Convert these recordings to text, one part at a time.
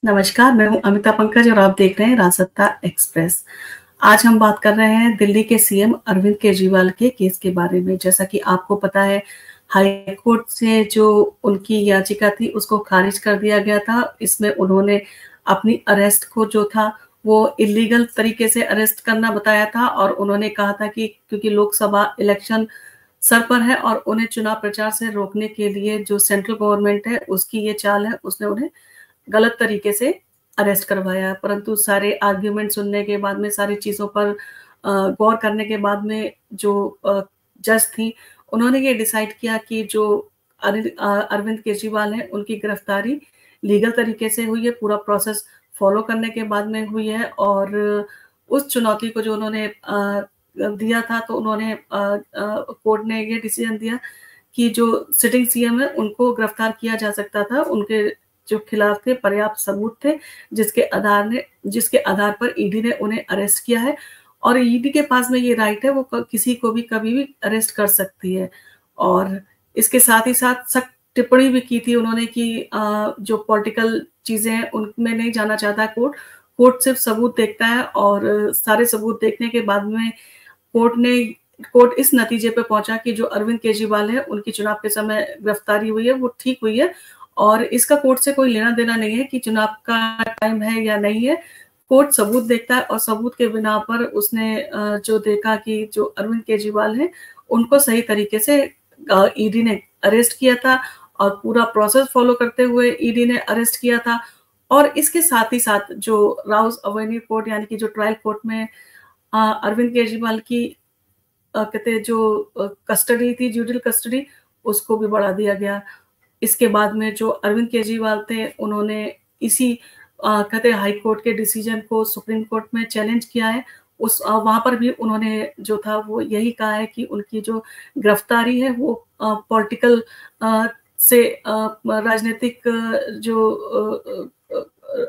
नमस्कार, मैं हूँ अमिता पंकज और आप देख रहे हैं राजसत्ता एक्सप्रेस। आज हम बात कर रहे हैं दिल्ली के सीएम अरविंद केजरीवाल के केस के बारे में। जैसा कि आपको पता है, हाई कोर्ट से जो उनकी याचिका थी उसको खारिज कर दिया गया था। इसमें उन्होंने अपनी अरेस्ट को जो था वो इल्लीगल तरीके से अरेस्ट करना बताया था और उन्होंने कहा था कि क्योंकि लोकसभा इलेक्शन सर पर है और उन्हें चुनाव प्रचार से रोकने के लिए जो सेंट्रल गवर्नमेंट है उसकी ये चाल है, उसने उन्हें गलत तरीके से अरेस्ट करवाया। परंतु सारे आर्ग्यूमेंट सुनने के बाद में, सारी चीज़ों पर गौर करने के बाद में जो जज थी, उन्होंने ये डिसाइड किया कि जो अरविंद केजरीवाल हैं, उनकी गिरफ्तारी लीगल तरीके से हुई है, पूरा प्रोसेस फॉलो करने के बाद में हुई है। और उस चुनौती को जो उन्होंने दिया था, तो उन्होंने कोर्ट ने ये डिसीजन दिया कि जो सिटिंग सीएम है, उनको गिरफ्तार किया जा सकता था। उनके जो खिलाफ थे पर्याप्त सबूत थे, जिसके आधार पर ईडी ने उन्हें अरेस्ट किया है। और ईडी के पास में ये राइट है, वो किसी को भी कभी भी अरेस्ट कर सकती है। और इसके साथ ही साथ सख्त टिप्पणी भी की थी उन्होंने कि जो पॉलिटिकल चीजें हैं उनमें नहीं जाना चाहता कोर्ट। कोर्ट सिर्फ सबूत देखता है और सारे सबूत देखने के बाद में कोर्ट इस नतीजे पे पहुंचा कि जो अरविंद केजरीवाल है, उनकी चुनाव के समय गिरफ्तारी हुई है, वो ठीक हुई है। और इसका कोर्ट से कोई लेना देना नहीं है कि चुनाव का टाइम है या नहीं है। कोर्ट सबूत देखता है और सबूत के बिना पर उसने जो देखा कि जो अरविंद केजरीवाल हैं, उनको सही तरीके से ईडी ने अरेस्ट किया था और पूरा प्रोसेस फॉलो करते हुए ईडी ने अरेस्ट किया था। और इसके साथ ही साथ जो राउस अवेन्यू कोर्ट यानी कि जो ट्रायल कोर्ट में अरविंद केजरीवाल की कहते हैं जो कस्टडी थी, जुडिशियल कस्टडी, उसको भी बढ़ा दिया गया। इसके बाद में जो अरविंद केजरीवाल थे, उन्होंने इसी कहते हैं हाई कोर्ट के डिसीजन को सुप्रीम कोर्ट में चैलेंज किया है। वहाँ पर भी उन्होंने जो था वो यही कहा है कि उनकी जो गिरफ्तारी है वो पॉलिटिकल से राजनीतिक जो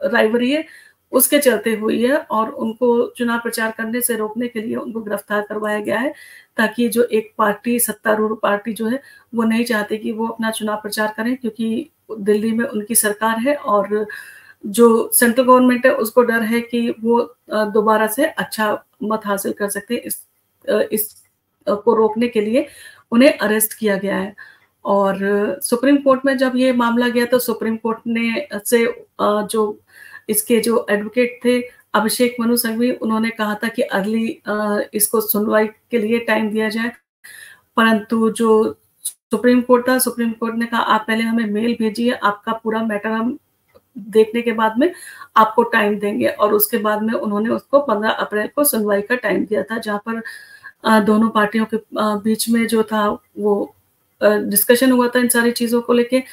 राइवरी है उसके चलते हुई है और उनको चुनाव प्रचार करने से रोकने के लिए उनको गिरफ्तार करवाया गया है, ताकि जो एक पार्टी, सत्तारूढ़ पार्टी जो है, वो नहीं चाहती कि वो अपना चुनाव प्रचार करें, क्योंकि दिल्ली में उनकी सरकार है और जो सेंट्रल गवर्नमेंट है उसको डर है कि वो दोबारा से अच्छा मत हासिल कर सकते हैं। इस को रोकने के लिए उन्हें अरेस्ट किया गया है। और सुप्रीम कोर्ट में जब ये मामला गया तो सुप्रीम कोर्ट ने से जो इसके जो एडवोकेट थे अभिषेक मनु सिंघवी, उन्होंने कहा था कि अगली इसको सुनवाई के लिए टाइम दिया जाए। परंतु जो सुप्रीम कोर्ट था, सुप्रीम कोर्ट ने कहा आप पहले हमें मेल भेजिए, आपका पूरा मैटर हम देखने के बाद में आपको टाइम देंगे। और उसके बाद में उन्होंने उसको 15 अप्रैल को सुनवाई का टाइम दिया था, जहाँ पर दोनों पार्टियों के बीच में जो था वो डिस्कशन हुआ था इन सारी चीज़ों को लेके।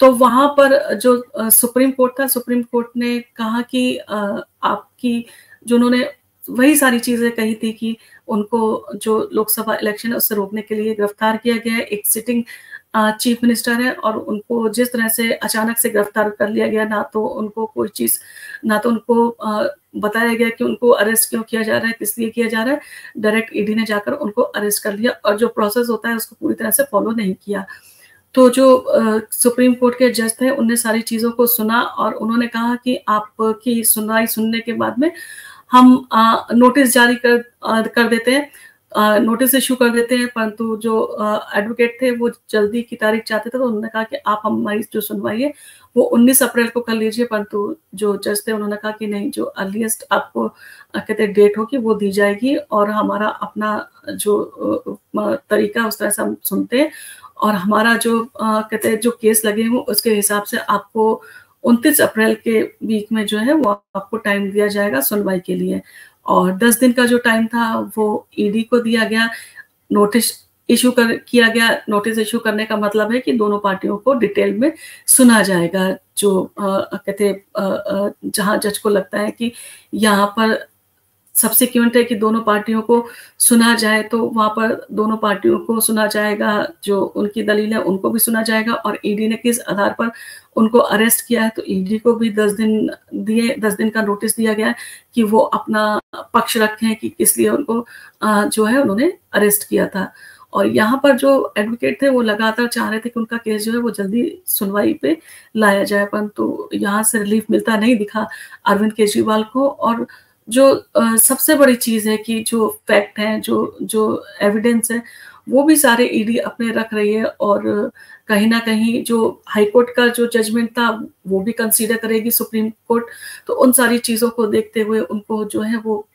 तो वहाँ पर जो सुप्रीम कोर्ट था, सुप्रीम कोर्ट ने कहा कि आपकी जो उन्होंने वही सारी चीज़ें कही थी कि उनको जो लोकसभा इलेक्शन है उससे रोकने के लिए गिरफ्तार किया गया है। एक सिटिंग चीफ मिनिस्टर है और उनको जिस तरह से अचानक से गिरफ्तार कर लिया गया, ना तो उनको कोई चीज़, ना तो उनको बताया गया कि उनको अरेस्ट क्यों किया जा रहा है, किस लिए किया जा रहा है। डायरेक्ट ईडी ने जाकर उनको अरेस्ट कर लिया और जो प्रोसेस होता है उसको पूरी तरह से फॉलो नहीं किया। तो जो सुप्रीम कोर्ट के जज थे, उनने सारी चीज़ों को सुना और उन्होंने कहा कि आपकी सुनवाई सुनने के बाद में हम नोटिस जारी कर देते हैं, नोटिस इश्यू कर देते हैं। परंतु जो एडवोकेट थे वो जल्दी की तारीख चाहते थे, तो उन्होंने कहा कि आप हमारी जो सुनवाई है वो 19 अप्रैल को कर लीजिए। परंतु जो जज थे उन्होंने कहा कि नहीं, जो अर्लीस्ट आपको कहते हैं डेट होगी वो दी जाएगी और हमारा अपना जो तरीका उस तरह से हम सुनते हैं और हमारा जो कहते हैं जो केस लगे हों उसके हिसाब से आपको 29 अप्रैल के वीक में जो है वो आपको टाइम दिया जाएगा सुनवाई के लिए। और 10 दिन का जो टाइम था वो ईडी को दिया गया। नोटिस किया गया। नोटिस इश्यू करने का मतलब है कि दोनों पार्टियों को डिटेल में सुना जाएगा। जो कहते जहां जज को लगता है कि यहाँ पर सब्सिक्वेंट है कि दोनों पार्टियों को सुना जाए, तो वहाँ पर दोनों पार्टियों को सुना जाएगा, जो उनकी दलील है उनको भी सुना जाएगा। और ईडी ने किस आधार पर उनको अरेस्ट किया है, तो ईडी को भी 10 दिन का नोटिस दिया गया है कि वो अपना पक्ष रखें कि किस लिए उनको जो है उन्होंने अरेस्ट किया था। और यहाँ पर जो एडवोकेट थे वो लगातार चाह रहे थे कि उनका केस जो है वो जल्दी सुनवाई पे लाया जाए, परंतु यहाँ से रिलीफ मिलता नहीं दिखा अरविंद केजरीवाल को। और जो सबसे बड़ी चीज़ है कि जो फैक्ट हैं, जो जो एविडेंस है, वो भी सारे ईडी अपने रख रही है, और कहीं न कहीं जो हाई कोर्ट का जो जजमेंट था, वो भी कंसीडर करेगी सुप्रीम कोर्ट। तो उन सारी चीज़ों को देखते हुए उनको जो है वो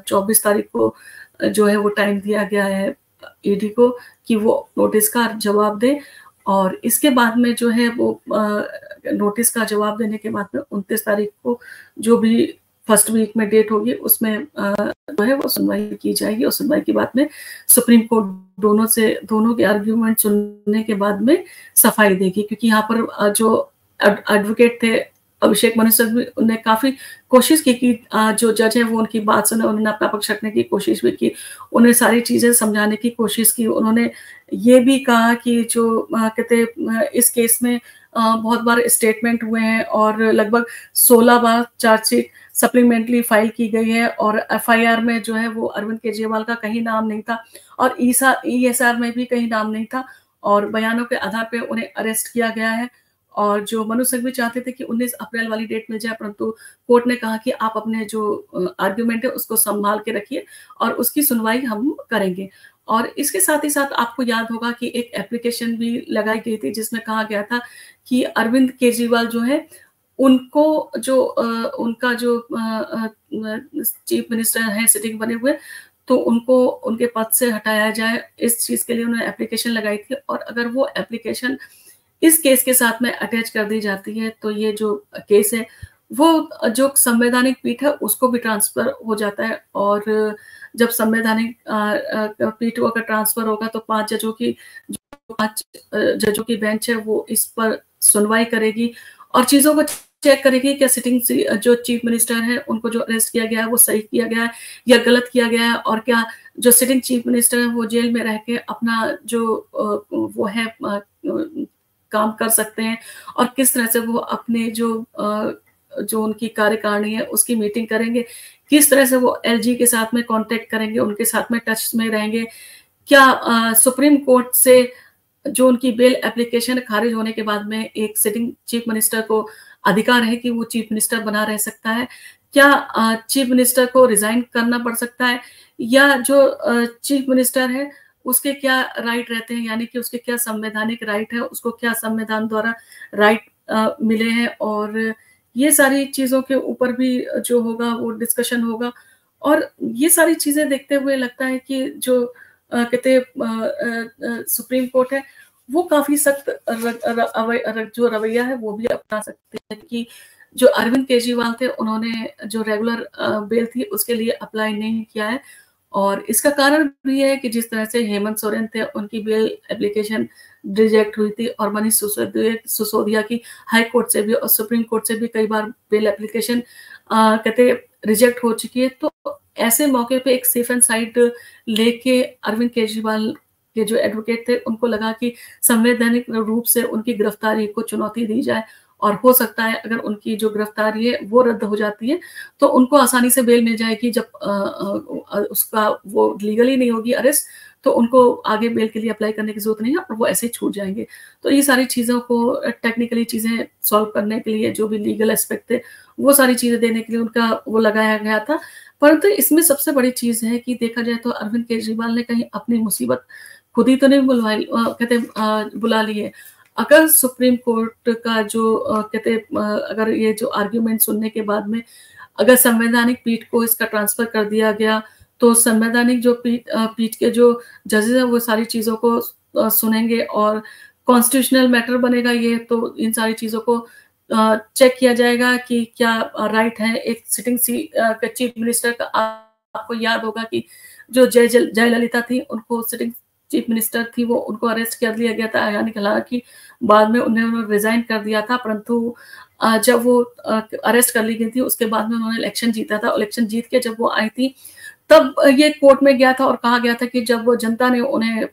24 तारीख को जो है वो टाइम दिया गया है ईडी को कि वो नोटिस का जवाब दें। और इसके बाद में जो है वो नोटिस का जवाब देने के बाद में 29 तारीख को जो भी फर्स्ट वीक में डेट होगी उसमें जो है वो सुनवाई की जाएगी, और सुनवाई के बाद में सुप्रीम कोर्ट दोनों के आर्ग्यूमेंट सुनने के बाद में सफाई देगी। क्योंकि यहाँ पर जो एडवोकेट थे अभिषेक मनु सिंघवी, उन्होंने काफ़ी कोशिश की कि जो जज है वो उनकी बात सुने, उन्होंने अपना पक्ष रखने की कोशिश भी की, उन्हें सारी चीज़ें समझाने की कोशिश की। उन्होंने ये भी कहा कि जो कहते इस केस में बहुत बार स्टेटमेंट हुए हैं और लगभग 16 बार चार्जशीट सप्लीमेंट्री फाइल की गई है, और एफआईआर में जो है वो अरविंद केजरीवाल का कहीं नाम नहीं था, और ईएसआर में भी कहीं नाम नहीं था, और बयानों के आधार पे उन्हें अरेस्ट किया गया है। और जो मनु सिंघवी चाहते थे कि 19 अप्रैल वाली डेट मिल जाए, परंतु कोर्ट ने कहा कि आप अपने जो आर्ग्यूमेंट है उसको संभाल के रखिए और उसकी सुनवाई हम करेंगे। और इसके साथ ही साथ आपको याद होगा कि एक एप्लीकेशन भी लगाई गई थी जिसमें कहा गया था कि अरविंद केजरीवाल जो है उनको जो उनका जो चीफ मिनिस्टर है सिटिंग बने हुए, तो उनको उनके पद से हटाया जाए, इस चीज़ के लिए उन्होंने एप्लीकेशन लगाई थी। और अगर वो एप्लीकेशन इस केस के साथ में अटैच कर दी जाती है तो ये जो केस है वो जो संवैधानिक पीठ है उसको भी ट्रांसफर हो जाता है। और जब संवैधानिक पीठ को अगर ट्रांसफर होगा तो 5 जजों की बेंच है वो इस पर सुनवाई करेगी और चीज़ों को चेक करेगी क्या सिटिंग जो चीफ मिनिस्टर है उनको जो अरेस्ट किया गया है वो सही किया गया है या गलत किया गया है, और क्या जो सिटिंग चीफ मिनिस्टर है वो जेल में रह के अपना जो वो है काम कर सकते हैं, और किस तरह से वो अपने जो उनकी कार्यकारिणी है उसकी मीटिंग करेंगे, किस तरह से वो एलजी के साथ में कांटेक्ट करेंगे, उनके साथ में टच में रहेंगे, क्या सुप्रीम कोर्ट से जो उनकी बेल एप्लीकेशन खारिज होने के बाद में एक सिटिंग चीफ मिनिस्टर को अधिकार है कि वो चीफ मिनिस्टर बना रह सकता है, क्या चीफ मिनिस्टर को रिजाइन करना पड़ सकता है, या जो चीफ मिनिस्टर है उसके क्या राइट रहते हैं, यानी कि उसके क्या संवैधानिक राइट है, उसको क्या संविधान द्वारा राइट मिले हैं। और ये सारी चीज़ों के ऊपर भी जो होगा वो डिस्कशन होगा। और ये सारी चीज़ें देखते हुए लगता है कि जो कहते सुप्रीम कोर्ट है वो काफ़ी सख्त जो रवैया है वो भी अपना सकते हैं कि जो अरविंद केजरीवाल थे उन्होंने जो रेगुलर बेल थी उसके लिए अप्लाई नहीं किया है। और इसका कारण भी है कि जिस तरह से हेमंत सोरेन थे उनकी बेल एप्लीकेशन रिजेक्ट हुई थी, और मनीष सिसोदिया की हाई कोर्ट से भी और सुप्रीम कोर्ट से भी कई बार बेल एप्लीकेशन कहते रिजेक्ट हो चुकी है। तो ऐसे मौके पे एक सेफ एंड साइड लेके अरविंद केजरीवाल के जो एडवोकेट थे उनको लगा कि संवैधानिक रूप से उनकी गिरफ्तारी को चुनौती दी जाए, और हो सकता है अगर उनकी जो गिरफ्तारी है वो रद्द हो जाती है तो उनको आसानी से बेल मिल जाएगी। जब उसका वो लीगली नहीं होगी अरेस्ट तो उनको आगे बेल के लिए अप्लाई करने की जरूरत नहीं है और वो ऐसे ही छूट जाएंगे। तो ये सारी चीज़ों को टेक्निकली चीज़ें सॉल्व करने के लिए जो भी लीगल एस्पेक्ट थे वो सारी चीज़ें देने के लिए उनका वो लगाया गया था। परंतु इसमें सबसे बड़ी चीज़ है कि देखा जाए तो अरविंद केजरीवाल ने कहीं अपनी मुसीबत खुद ही तो नहीं बुला ली है। अगर सुप्रीम कोर्ट का जो कहते अगर ये जो आर्ग्यूमेंट सुनने के बाद में अगर संवैधानिक पीठ को इसका ट्रांसफर कर दिया गया तो संवैधानिक जो पीठ के जो जजेस हैं वो सारी चीज़ों को सुनेंगे और कॉन्स्टिट्यूशनल मैटर बनेगा ये, तो इन सारी चीज़ों को चेक किया जाएगा कि क्या राइट है एक सिटिंग चीफ मिनिस्टर का। आपको याद होगा कि जो जयललिता थी उनको सिटिंग चीफ मिनिस्टर थी वो उनको अरेस्ट कर लिया गया था, यानी हालांकि बाद में उन्होंने रिजाइन कर दिया था, परंतु जब वो अरेस्ट कर ली गई थी उसके बाद में उन्होंने इलेक्शन जीता था। इलेक्शन जीत के जब वो आई थी तब ये कोर्ट में गया था और कहा गया था कि जब वो जनता ने उन्हें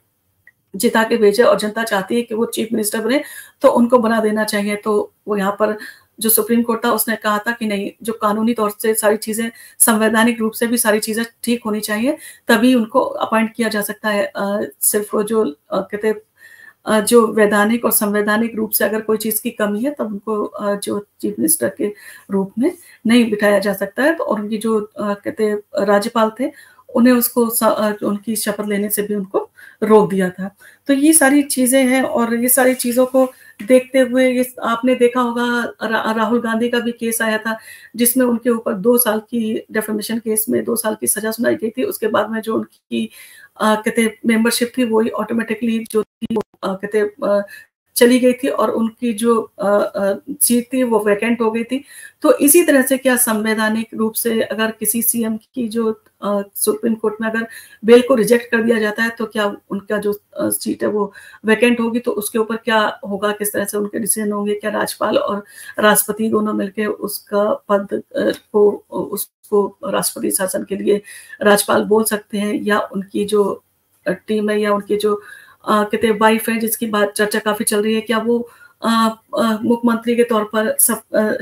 जिता के भेजा और जनता चाहती है कि वो चीफ मिनिस्टर बने तो उनको बना देना चाहिए। तो वो यहाँ पर जो सुप्रीम कोर्ट था उसने कहा था कि नहीं, जो कानूनी तौर से सारी चीज़ें, संवैधानिक रूप से भी सारी चीज़ें ठीक होनी चाहिए, तभी उनको अपॉइंट किया जा सकता है। सिर्फ़ जो कहते हैं जो वैधानिक और संवैधानिक रूप से अगर कोई चीज़ की कमी है, तब उनको जो चीफ मिनिस्टर के रूप में नहीं बिठाया जा सकता है। तो और उनकी जो कहते हैं राज्यपाल थे, उन्हें उनकी शपथ लेने से भी उनको रोक दिया था। तो ये सारी चीज़ें हैं और ये सारी चीज़ों को देखते हुए ये आपने देखा होगा राहुल गांधी का भी केस आया था, जिसमें उनके ऊपर 2 साल की डिफेमेशन केस में 2 साल की सज़ा सुनाई गई थी। उसके बाद में जो उनकी कहते हैं मेंबरशिप थी, वही ऑटोमेटिकली जो थी वो कहते हैं चली गई थी और उनकी जो सीट थी वो वैकेंट हो गई थी। तो इसी तरह से क्या संवैधानिक रूप से अगर किसी सीएम की जो सुप्रीम कोर्ट में अगर बेल को रिजेक्ट कर दिया जाता है, तो क्या उनका जो सीट है वो वैकेंट होगी, तो उसके ऊपर क्या होगा, किस तरह से उनके डिसीजन होंगे, क्या राज्यपाल और राष्ट्रपति दोनों मिलकर उसका पद को उसको राष्ट्रपति शासन के लिए राज्यपाल बोल सकते हैं, या उनकी जो टीम है या उनके जो कहते हैं वाइफ है जिसकी बात चर्चा काफी चल रही है, क्या वो मुख्यमंत्री के तौर पर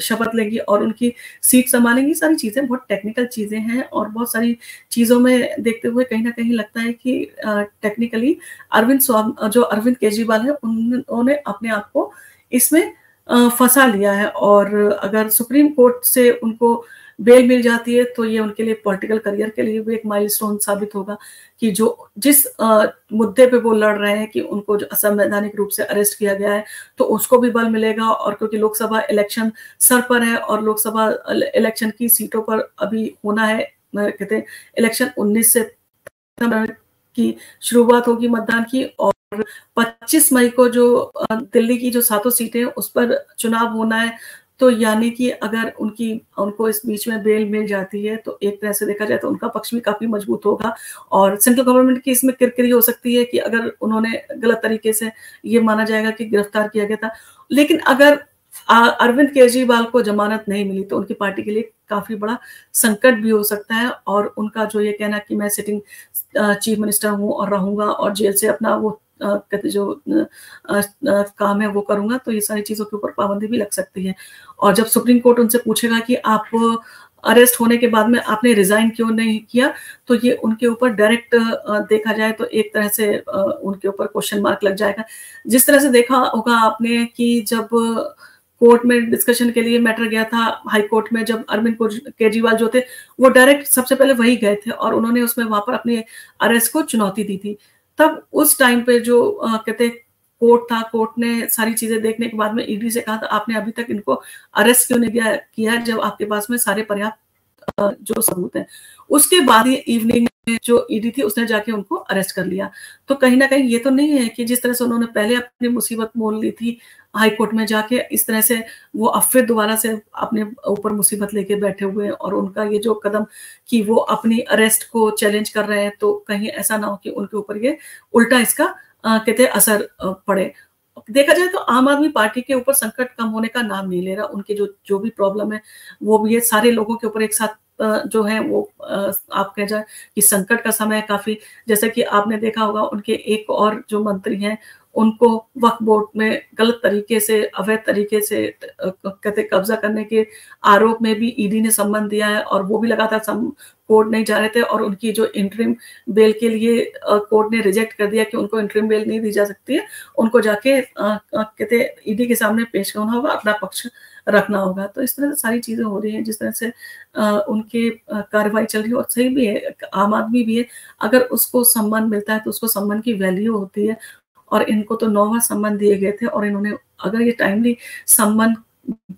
शपथ लेंगी और उनकी सीट संभालेंगी। सारी चीजें बहुत टेक्निकल चीजें हैं और बहुत सारी चीजों में देखते हुए कहीं ना कहीं लगता है कि टेक्निकली जो अरविंद केजरीवाल है उन्होंने अपने आप को इसमें फंसा लिया है। और अगर सुप्रीम कोर्ट से उनको बेल मिल जाती है, तो ये उनके लिए पॉलिटिकल करियर के लिए भी एक माइलस्टोन साबित होगा कि जो जिस मुद्दे पे वो लड़ रहे हैं कि उनको जो असंवैधानिक रूप से अरेस्ट किया गया है, तो उसको भी बल मिलेगा। और क्योंकि लोकसभा इलेक्शन सर पर है और लोकसभा इलेक्शन की सीटों पर अभी होना है, कहते हैं इलेक्शन 19 से की शुरुआत होगी मतदान की, और 25 मई को जो दिल्ली की जो 7 सीटें उस पर चुनाव होना है। तो यानी कि अगर उनको इस बीच में बेल मिल जाती है, तो एक तरह से देखा जाए तो उनका पक्ष भी काफी मजबूत होगा और सेंट्रल गवर्नमेंट की इसमें किरकिरी हो सकती है कि अगर उन्होंने गलत तरीके से, ये माना जाएगा कि गिरफ्तार किया गया था। लेकिन अगर अरविंद केजरीवाल को जमानत नहीं मिली, तो उनकी पार्टी के लिए काफी बड़ा संकट भी हो सकता है। और उनका जो ये कहना कि मैं सिटिंग चीफ मिनिस्टर हूँ और रहूंगा और जेल से अपना वो कहते जो काम है वो करूंगा, तो ये सारी चीजों के ऊपर पाबंदी भी लग सकती है। और जब सुप्रीम कोर्ट उनसे पूछेगा कि आप अरेस्ट होने के बाद में आपने रिजाइन क्यों नहीं किया, तो ये उनके ऊपर डायरेक्ट देखा जाए तो एक तरह से उनके ऊपर क्वेश्चन मार्क लग जाएगा। जिस तरह से देखा होगा आपने कि जब कोर्ट में डिस्कशन के लिए मैटर गया था हाई कोर्ट में, जब अरविंद केजरीवाल जो थे वो डायरेक्ट सबसे पहले वही गए थे और उन्होंने उसमें वहां पर अपने अरेस्ट को चुनौती दी थी। तब उस टाइम पे जो कहते कोर्ट था, कोर्ट ने सारी चीजें देखने के बाद में ईडी से कहा था आपने अभी तक इनको अरेस्ट क्यों नहीं किया जब आपके पास में सारे पर्याप्त जो सबूत है। उसके बाद ही इवनिंग में जो ईडी थी उसने जाके उनको अरेस्ट कर लिया। तो कहीं ना कहीं ये तो नहीं है कि जिस तरह से उन्होंने पहले अपनी मुसीबत मोल ली थी हाई कोर्ट में जाके, इस तरह से वो अब फिर दोबारा से अपने ऊपर मुसीबत लेके बैठे हुए हैं। और उनका ये जो कदम कि वो अपनी अरेस्ट को चैलेंज कर रहे हैं, तो कहीं ऐसा ना हो कि उनके ऊपर ये उल्टा इसका कहते असर पड़े। देखा जाए तो आम आदमी पार्टी के ऊपर संकट कम होने का नाम नहीं ले रहा। उनके जो भी प्रॉब्लम है वो भी ये सारे लोगों के ऊपर एक साथ जो है वो आप कह जाए कि संकट का समय है काफी। जैसे कि आपने देखा होगा उनके एक और जो मंत्री हैं उनको वक्फ बोर्ड में गलत तरीके से, अवैध तरीके से कहते कब्जा करने के आरोप में भी ईडी ने सम्मन दिया है और वो भी लगातार कोर्ट नहीं जा रहे थे। और उनकी जो इंटरिम बेल के लिए कोर्ट ने रिजेक्ट कर दिया कि उनको इंटरिम बेल नहीं दी जा सकती है, उनको जाके कहते ईडी के सामने पेश करना होगा, अपना पक्ष रखना होगा। तो इस तरह से सारी चीजें हो रही हैं, जिस तरह से उनके कार्रवाई चल रही है और सही भी है, आम आदमी भी है। अगर उसको सम्मान मिलता है तो उसको सम्मान की वैल्यू होती है। और इनको तो 9 बार सम्मान दिए गए थे और इन्होंने अगर ये टाइमली सम्मान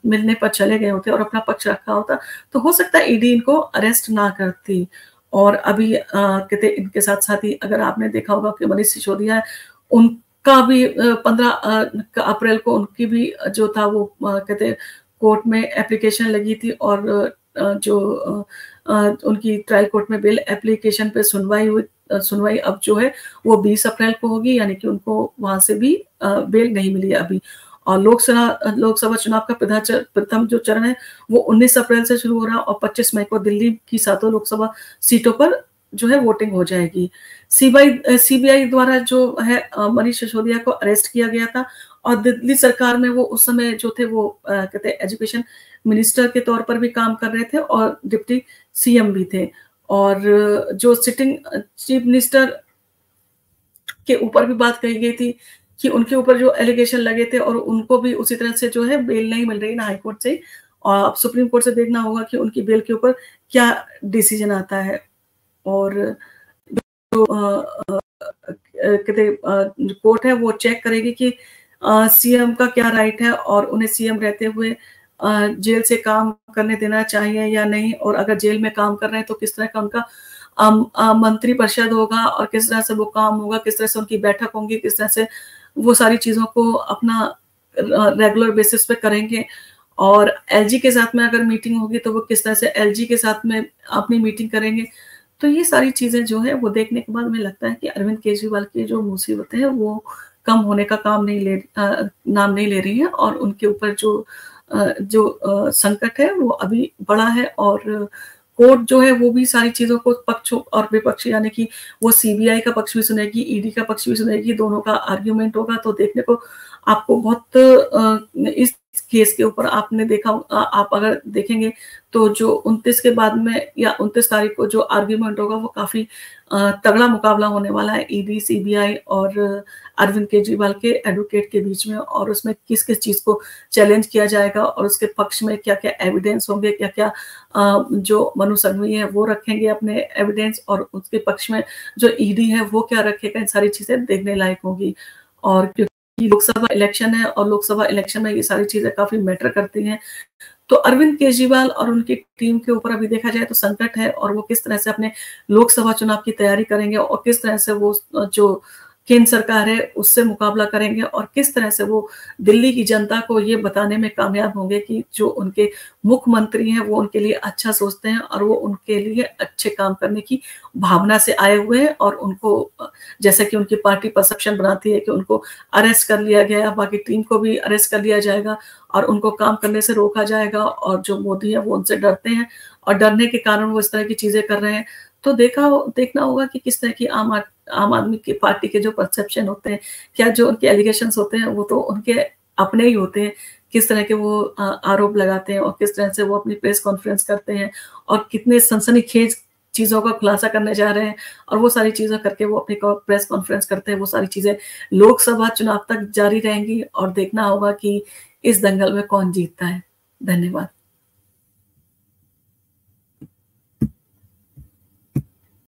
मिलने पर चले गए होते और अपना पक्ष रखा होता, तो हो सकता है ईडी इनको अरेस्ट ना करती। और अभी कहते इनके साथ साथ ही अगर आपने देखा होगा कि मनीष सिसोदिया है, उनका भी 15 अप्रैल को उनकी भी जो था वो कहते कोर्ट में एप्लीकेशन लगी थी और जो उनकी ट्रायल कोर्ट में बेल एप्लीकेशन पे सुनवाई अब जो है वो 20 अप्रैल को होगी, यानी कि उनको वहां से भी बेल नहीं मिली है अभी। और लोकसभा चुनाव का प्रथम जो चरण है वो 19 अप्रैल से शुरू हो रहा है और 25 मई को दिल्ली की 7 लोकसभा सीटों पर जो है वोटिंग हो जाएगी। सीबीआई द्वारा जो है मनीष सिसोदिया को अरेस्ट किया गया था और दिल्ली सरकार में वो उस समय जो थे वो कहते हैं एजुकेशन मिनिस्टर के तौर पर भी काम कर रहे थे और डिप्टी सीएम भी थे। और जो सिटिंग चीफ मिनिस्टर के ऊपर भी बात कही गई थी कि उनके ऊपर जो एलिगेशन लगे थे और उनको भी उसी तरह से जो है बेल नहीं मिल रही ना हाई कोर्ट से, और अब सुप्रीम कोर्ट से देखना होगा कि उनकी बेल के ऊपर क्या डिसीजन आता है। और जो कहते कोर्ट है वो चेक करेगी कि सीएम का क्या राइट है और उन्हें सीएम रहते हुए जेल से काम करने देना चाहिए या नहीं, और अगर जेल में काम कर रहे हैं तो किस तरह का उनका मंत्री परिषद होगा और किस तरह से वो काम होगा, किस तरह से उनकी बैठक होंगी, किस तरह से वो सारी चीजों को अपना रेगुलर बेसिस पे करेंगे। और एलजी के साथ में अगर मीटिंग होगी तो वो किस तरह से एलजी के साथ में अपनी मीटिंग करेंगे। तो ये सारी चीजें जो है वो देखने के बाद मुझे लगता है कि अरविंद केजरीवाल की जो मुसीबतें हैं वो कम होने का नाम नहीं ले रही है, और उनके ऊपर जो संकट है वो अभी बड़ा है। और कोर्ट जो है वो भी सारी चीजों को पक्ष और विपक्ष यानी कि वो सीबीआई का पक्ष भी सुनेगी, ईडी का पक्ष भी सुनेगी, दोनों का आर्ग्यूमेंट होगा। तो देखने को आपको बहुत इस केस के ऊपर आपने देखा, आप अगर देखेंगे तो जो 29 के बाद में या 29 तारीख को जो आर्ग्यूमेंट होगा वो काफी तगड़ा मुकाबला होने वाला है ईडी, सीबीआई और अरविंद केजरीवाल के एडवोकेट के बीच में। और उसमें किस किस चीज को चैलेंज किया जाएगा और उसके पक्ष में क्या क्या एविडेंस होंगे, क्या क्या जो मनु संघवी है वो रखेंगे अपने एविडेंस, और उसके पक्ष में जो ईडी है वो क्या रखेगा, इन सारी चीजें देखने लायक होगी। और क्योंकि लोकसभा इलेक्शन है और लोकसभा इलेक्शन में ये सारी चीजें काफी मैटर करती हैं, तो अरविंद केजरीवाल और उनकी टीम के ऊपर अभी देखा जाए तो संकट है, और वो किस तरह से अपने लोकसभा चुनाव की तैयारी करेंगे और किस तरह से वो जो केंद्र सरकार है उससे मुकाबला करेंगे, और किस तरह से वो दिल्ली की जनता को ये बताने में कामयाब होंगे कि जो उनके मुख्यमंत्री हैं वो उनके लिए अच्छा सोचते हैं और वो उनके लिए अच्छे काम करने की भावना से आए हुए हैं। और उनको जैसे कि उनकी पार्टी परसेप्शन बनाती है कि उनको अरेस्ट कर लिया गया, बाकी टीम को भी अरेस्ट कर लिया जाएगा और उनको काम करने से रोका जाएगा, और जो मोदी है वो उनसे डरते हैं और डरने के कारण वो इस तरह की चीजें कर रहे हैं। तो देखना होगा कि किस तरह की आम आदमी की पार्टी के जो परसेप्शन होते हैं, क्या जो उनके एलिगेशंस होते हैं वो तो उनके अपने ही होते हैं, किस तरह के वो आरोप लगाते हैं और किस तरह से वो अपनी प्रेस कॉन्फ्रेंस करते हैं और कितने सनसनीखेज चीजों का खुलासा करने जा रहे हैं, और वो सारी चीजें करके वो अपनी प्रेस कॉन्फ्रेंस करते हैं। वो सारी चीजें लोकसभा चुनाव तक जारी रहेंगी और देखना होगा कि इस दंगल में कौन जीतता है। धन्यवाद।